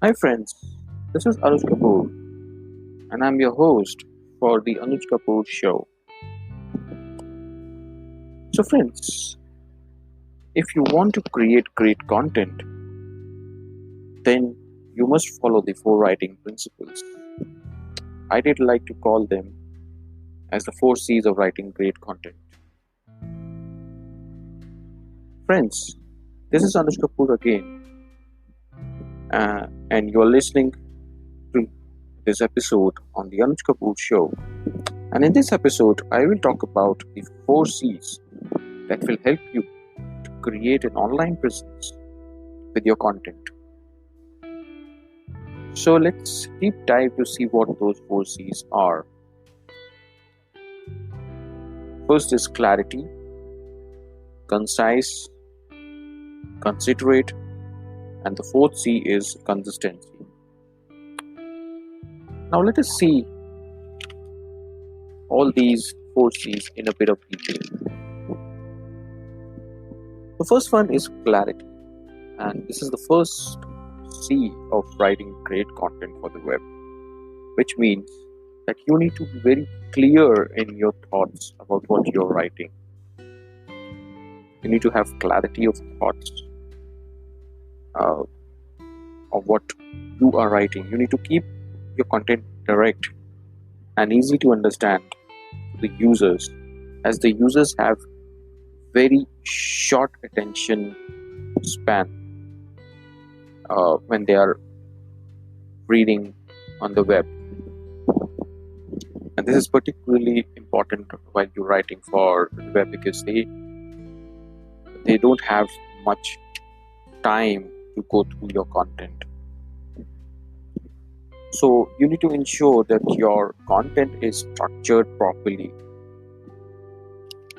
Hi friends, this is Anuj Kapoor and I'm your host for the Anuj Kapoor show. So friends, if you want to create great content, then you must follow the four writing principles. I did like to call them as the four C's of writing great content. Friends, this is Anuj Kapoor again, and you're listening to this episode on the Anuj Kapoor show. And in this episode, I will talk about the four C's that will help you to create an online presence with your content. So let's deep dive to see what those four C's are. First is clarity, concise, considerate, and the fourth C is consistency. Now let us see all these four C's in a bit of detail. The first one is clarity, and this is the first C of writing great content for the web, which means that you need to be very clear in your thoughts about what you're writing. You need to have clarity of thoughts uh, of what you are writing. You need to keep your content direct and easy to understand to the users, as the users have very short attention span when they are reading on the web. And this is particularly important while you're writing for the web, because they don't have much time to go through your content. So you need to ensure that your content is structured properly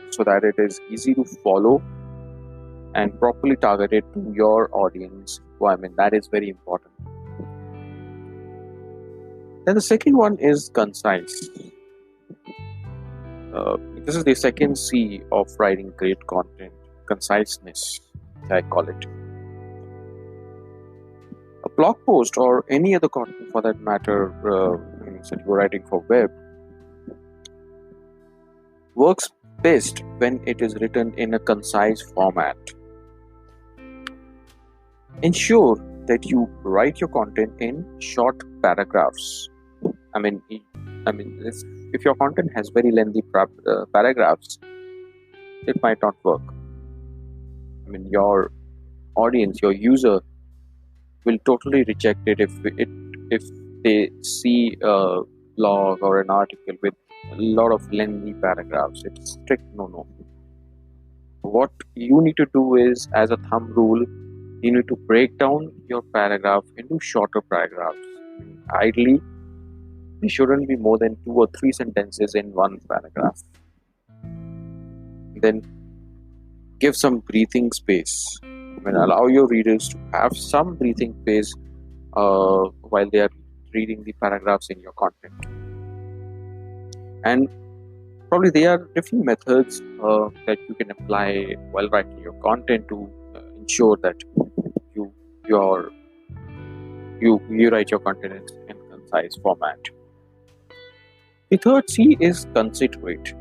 so that it is easy to follow and properly targeted to your audience requirement. That is very important. Then the second one is concise. This is the second C of writing great content, conciseness, I call it. A blog post or any other content for that matter that you're writing for web works best when it is written in a concise format. Ensure that you write your content in short paragraphs. If your content has very lengthy paragraphs, it might not work. Your audience, your user, will totally reject it if they see a blog or an article with a lot of lengthy paragraphs. It's strict no. What you need to do is, as a thumb rule, you need to break down your paragraph into shorter paragraphs. Ideally, they shouldn't be more than 2 or 3 sentences in one paragraph. Then give some breathing space. Allow your readers to have some breathing space while they are reading the paragraphs in your content. And probably there are different methods that you can apply while writing your content to ensure that you write your content in concise format. The third C is considerate.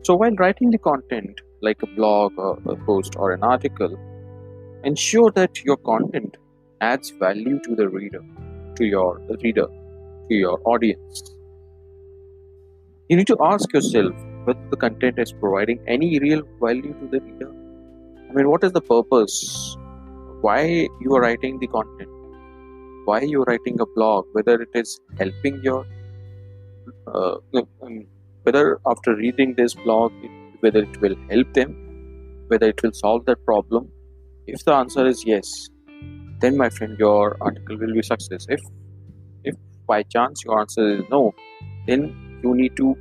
So while writing the content, like a blog or a post or an article, ensure that your content adds value to the reader, to your audience. You need to ask yourself whether the content is providing any real value to the reader. What is the purpose? Why you are writing the content? Why you are writing a blog? Whether it is helping your whether after reading this blog, whether it will help them, whether it will solve that problem. If the answer is yes, then my friend, your article will be success. If by chance your answer is no, then you need to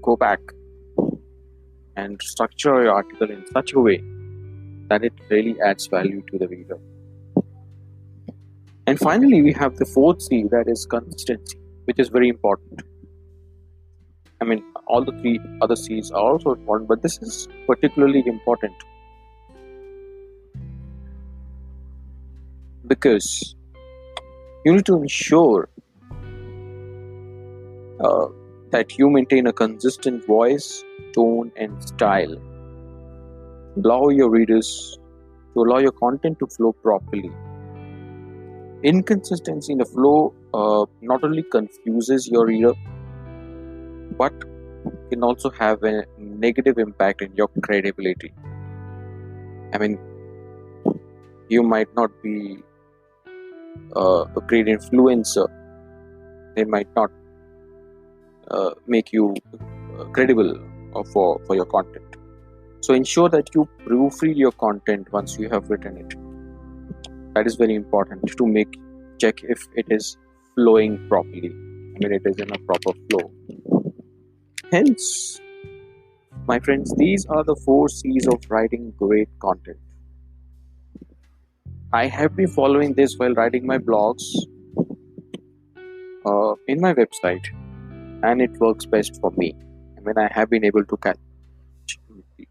go back and structure your article in such a way that it really adds value to the reader. And finally, we have the fourth C, that is consistency, which is very important. All the three other C's are also important, but this is particularly important because You need to ensure uh, that you maintain a consistent voice, tone, and style. Allow your readers to allow your content to flow properly. Inconsistency in the flow not only confuses your reader but can also have a negative impact in your credibility. I mean, you might not be a great influencer, they might not make you credible for your content. So ensure that you proofread your content once you have written it. That is very important to make check if it is flowing properly. I mean, it is in a proper flow. Hence, my friends, these are the 4 C's of writing great content. I have been following this while writing my blogs in my website, and it works best for me. I mean, I have been able to catch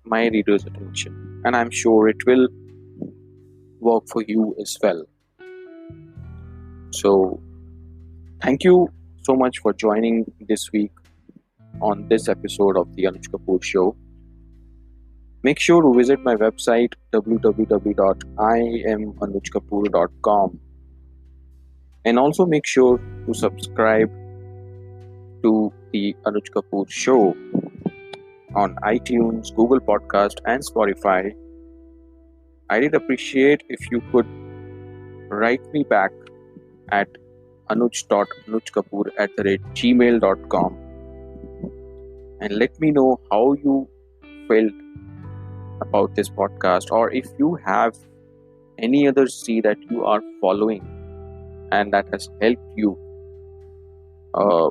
my readers' attention, and I'm sure it will work for you as well. So, thank you so much for joining this week on this episode of the Anuj Kapoor Show. Make sure to visit my website www.iamanujkapoor.com, and also make sure to subscribe to the Anuj Kapoor Show on iTunes, Google Podcast, and Spotify. I did appreciate if you could write me back at anuj.anujkapoor@gmail.com and let me know how you felt about this podcast, or if you have any other C that you are following and that has helped you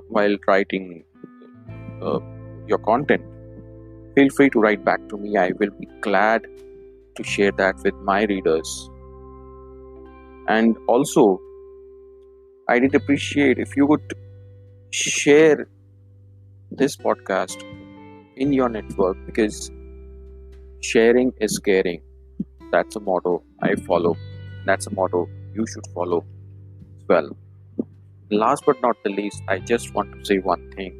while writing your content. Feel free to write back to me. I will be glad to share that with my readers. And also, I did appreciate if you would share this podcast in your network, because sharing is caring. That's a motto I follow. That's a motto you should follow as well. Last but not the least, I just want to say one thing: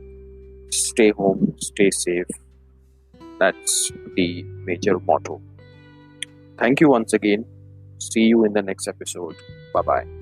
stay home, stay safe. That's the major motto. Thank you once again. See you in the next episode. Bye bye.